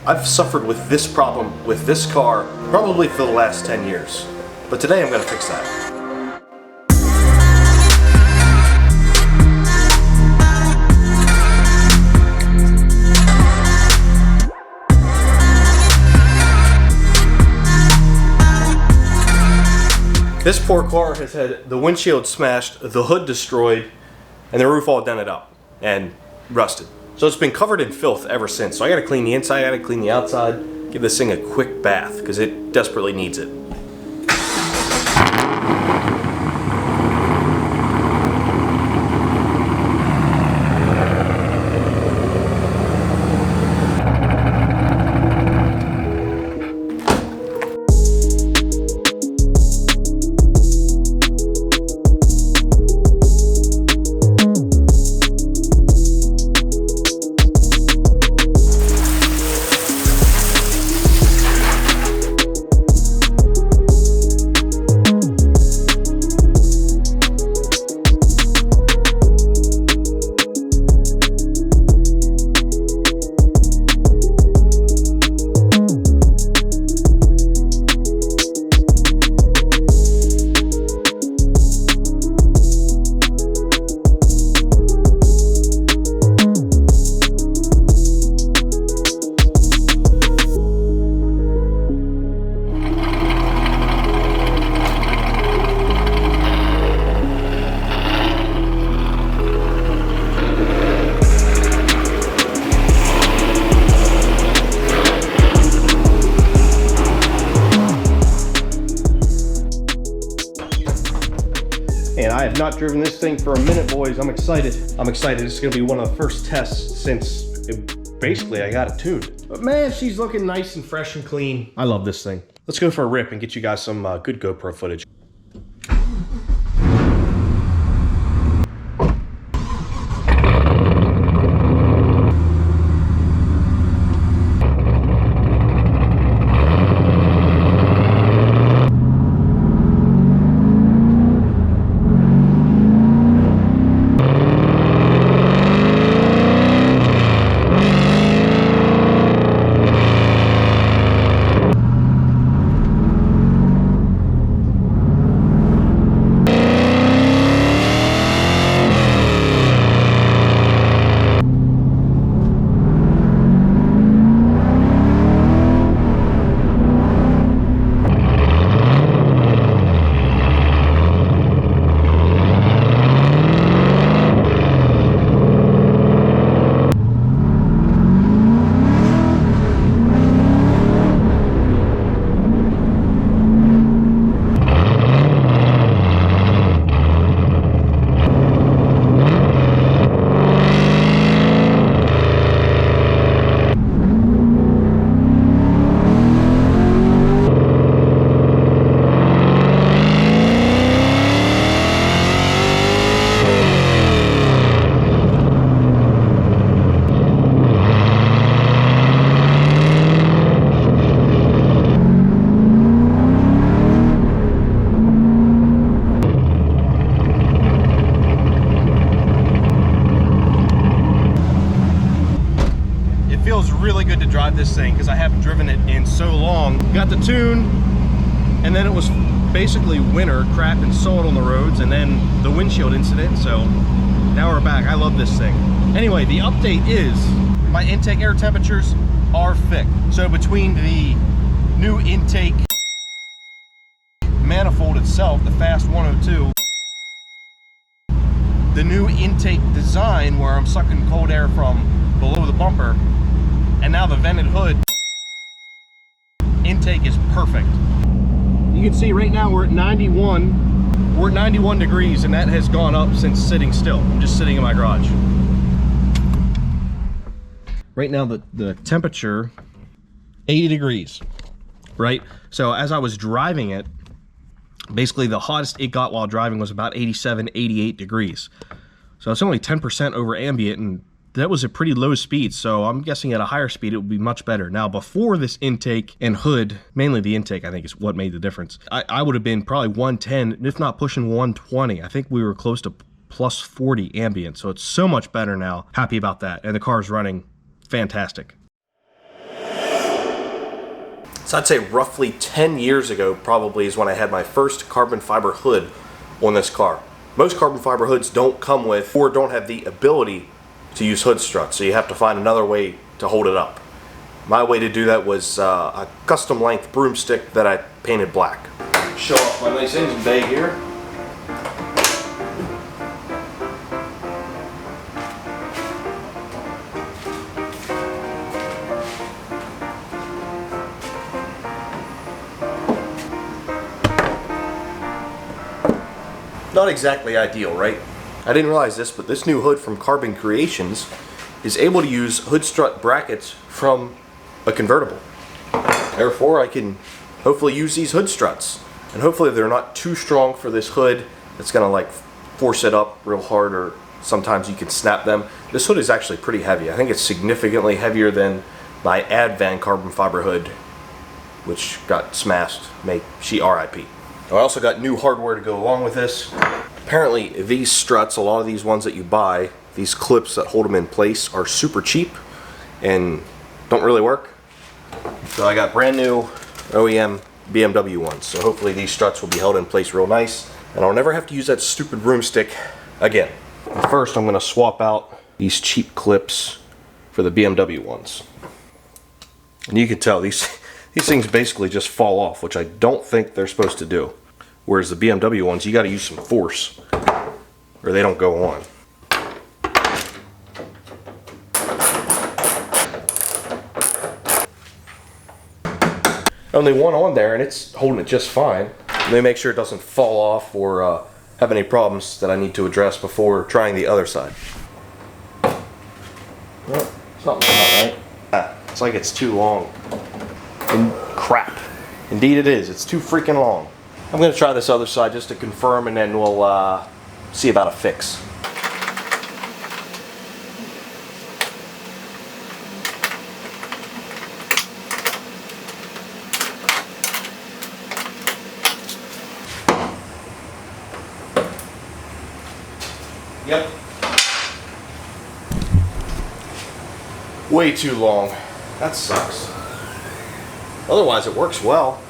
I've suffered with this problem with this car probably for the last 10 years. But today I'm going to fix that. This poor car has had the windshield smashed, the hood destroyed, and the roof all dented up and rusted. So it's been covered in filth ever since. So I gotta clean the inside, I gotta clean the outside, give this thing a quick bath because it desperately needs it. And I have not driven this thing for a minute, boys. I'm excited. I'm excited. This is gonna be one of the first tests since basically I got it tuned. But man, she's looking nice and fresh and clean. I love this thing. Let's go for a rip and get you guys some good GoPro footage. Really good to drive this thing because I haven't driven it in so long. Got the tune, and then it was basically winter, crap and salt on the roads, and then the windshield incident. So now we're back. I love this thing. Anyway, the update is my intake air temperatures are fixed. So between the new intake manifold itself, the Fast 102, the new intake design where I'm sucking cold air from below the bumper, and now the vented hood intake is perfect. You can see right now we're at 91. We're at 91 degrees, and that has gone up since sitting still. I'm just sitting in my garage. Right now the temperature, 80 degrees, right? So as I was driving it, basically the hottest it got while driving was about 87, 88 degrees. So it's only 10% over ambient, and that was a pretty low speed, so I'm guessing at a higher speed it would be much better. Now, before this intake and hood, mainly the intake I think is what made the difference, I would have been probably 110, if not pushing 120. I think we were close to plus 40 ambient, so it's so much better now. Happy about that, and the car's running fantastic. So I'd say roughly 10 years ago probably is when I had my first carbon fiber hood on this car. Most carbon fiber hoods don't come with or don't have the ability to use hood struts, so you have to find another way to hold it up. My way to do that was a custom length broomstick that I painted black. Show off my nice engine bay here. Not exactly ideal, right? I didn't realize this, but this new hood from Carbon Creations is able to use hood strut brackets from a convertible. Therefore, I can hopefully use these hood struts. And hopefully they're not too strong for this hood that's gonna like force it up real hard, or sometimes you can snap them. This hood is actually pretty heavy. I think it's significantly heavier than my Advan carbon fiber hood, which got smashed. May she RIP. I also got new hardware to go along with this. Apparently these struts, a lot of these ones that you buy, these clips that hold them in place, are super cheap and don't really work. So I got brand new OEM BMW ones. So hopefully these struts will be held in place real nice and I'll never have to use that stupid broomstick again. First I'm going to swap out these cheap clips for the BMW ones. And you can tell these things basically just fall off, which I don't think they're supposed to do. Whereas the BMW ones, you got to use some force or they don't go on. Only one on there and it's holding it just fine. Let me make sure it doesn't fall off or have any problems that I need to address before trying the other side. Well, something's not right. It's like it's too long. And crap. Indeed it is. It's too freaking long. I'm going to try this other side just to confirm, and then we'll see about a fix. Yep. Way too long. That sucks. Otherwise it works well.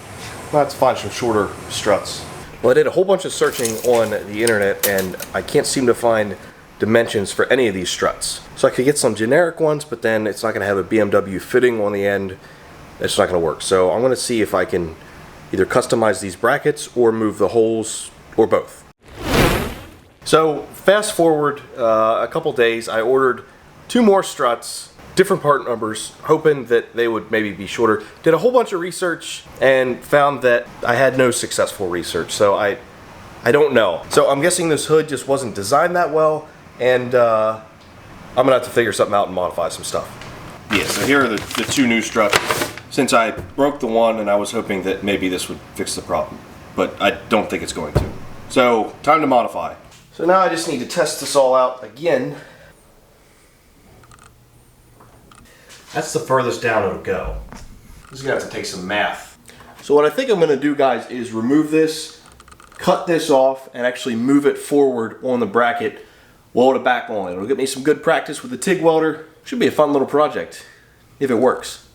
I'll have to find some shorter struts. Well, I did a whole bunch of searching on the internet and I can't seem to find dimensions for any of these struts. So I could get some generic ones, but then it's not going to have a BMW fitting on the end. It's not going to work. So I'm going to see if I can either customize these brackets or move the holes or both. So fast forward a couple days, I ordered 2 more struts, different part numbers, hoping that they would maybe be shorter. Did a whole bunch of research and found that I had no successful research, so I don't know. So I'm guessing this hood just wasn't designed that well, and I'm gonna have to figure something out and modify some stuff. Yeah, so here are the 2 new struts. Since I broke the one and I was hoping that maybe this would fix the problem, but I don't think it's going to. So time to modify. So now I just need to test this all out again. That's the furthest down it'll go. This is gonna have to take some math. So what I think I'm gonna do, guys, is remove this, cut this off, and actually move it forward on the bracket, weld it back on. It'll get me some good practice with the TIG welder. Should be a fun little project, if it works.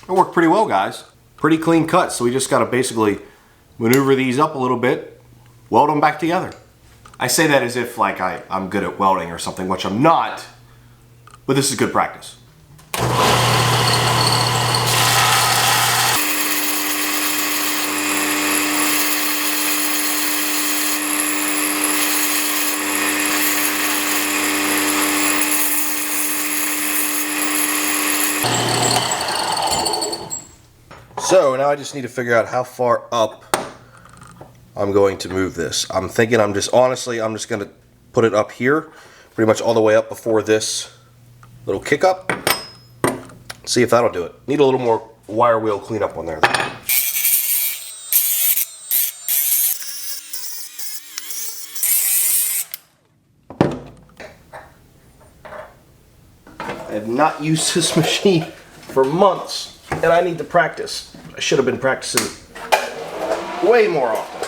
It worked pretty well, guys. Pretty clean cut, so we just gotta basically maneuver these up a little bit, weld them back together. I say that as if like I'm good at welding or something, which I'm not, but this is good practice. So now I just need to figure out how far up I'm going to move this. I'm thinking I'm just going to put it up here, pretty much all the way up before this little kick up. See if that'll do it. Need a little more wire wheel cleanup on there. I have not used this machine for months, and I need to practice. I should have been practicing way more often.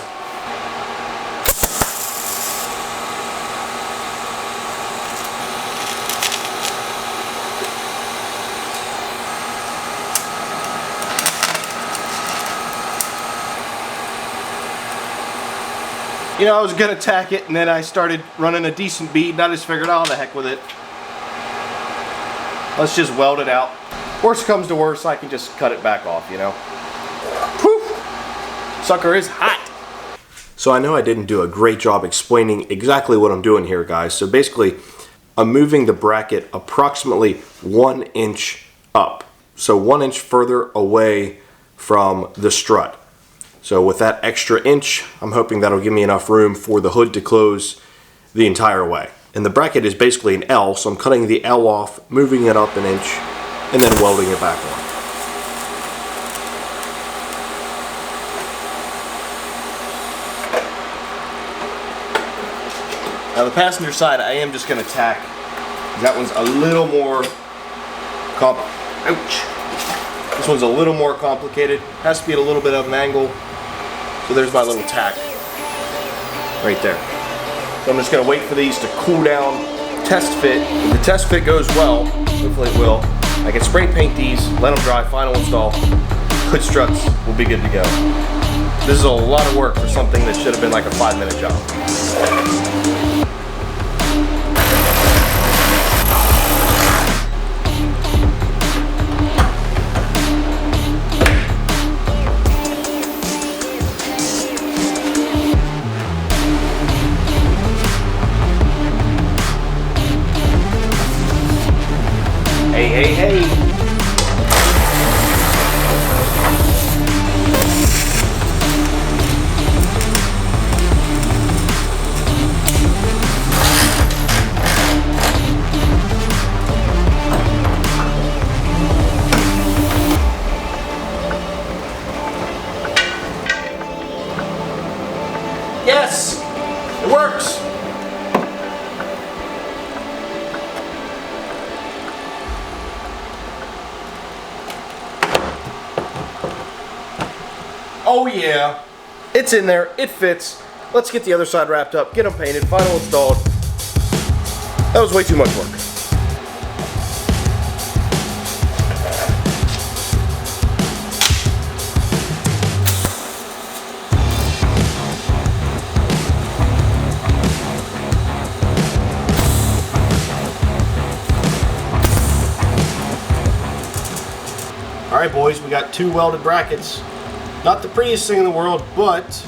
You know, I was gonna tack it, and then I started running a decent bead, and I just figured, oh, the heck with it. Let's just weld it out. Worst comes to worst, I can just cut it back off, you know. Whew! Sucker is hot. So I know I didn't do a great job explaining exactly what I'm doing here, guys. So basically, I'm moving the bracket approximately 1 inch up. So 1 inch further away from the strut. So with that extra inch, I'm hoping that'll give me enough room for the hood to close the entire way. And the bracket is basically an L, so I'm cutting the L off, moving it up 1 inch, and then welding it back on. Now the passenger side, I am just going to tack. That one's a little more This one's a little more complicated. Has to be at a little bit of an angle. So there's my little tack right there. So I'm just going to wait for these to cool down, test fit. If the test fit goes well, hopefully it will, I can spray paint these, let them dry, final install. Hood struts will be good to go. This is a lot of work for something that should have been like a 5-minute job. Hey, hey. Yes, it works. Oh yeah, it's in there, it fits. Let's get the other side wrapped up, get them painted, final installed. That was way too much work. Alright boys, we got 2 welded brackets. Not the prettiest thing in the world, but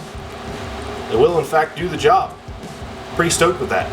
it will in fact do the job. Pretty stoked with that.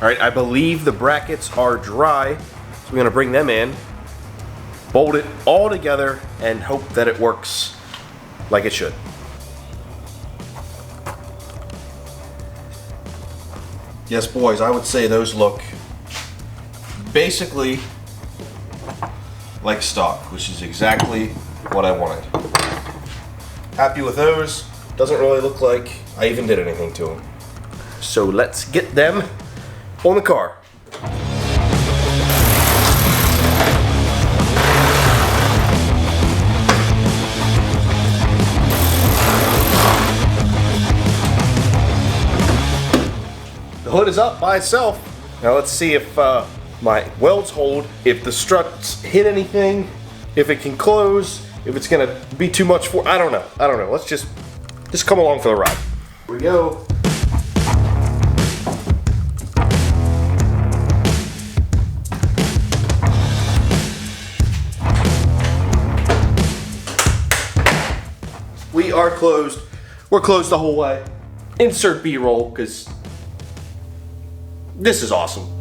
Alright, I believe the brackets are dry, so we're going to bring them in, bolt it all together, and hope that it works like it should. Yes, boys, I would say those look basically like stock, which is exactly what I wanted. Happy with those. Doesn't really look like I even did anything to them. So let's get them on the car. The hood is up by itself. Now let's see if my welds hold, if the struts hit anything, if it can close, if it's gonna be too much for, I don't know. Let's just come along for the ride. Here we go. are closed. We're closed the whole way. Insert B-roll, because this is awesome.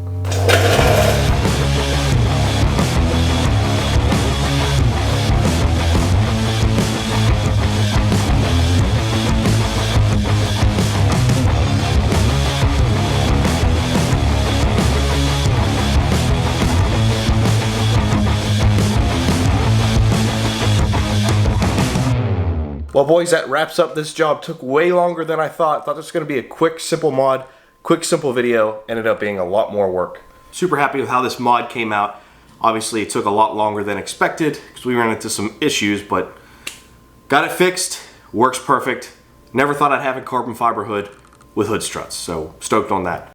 Well, boys, that wraps up this job. Took way longer than I thought. Thought this was going to be a quick, simple mod, quick, simple video. Ended up being a lot more work. Super happy with how this mod came out. Obviously, it took a lot longer than expected because we ran into some issues, but got it fixed. Works perfect. Never thought I'd have a carbon fiber hood with hood struts, so stoked on that.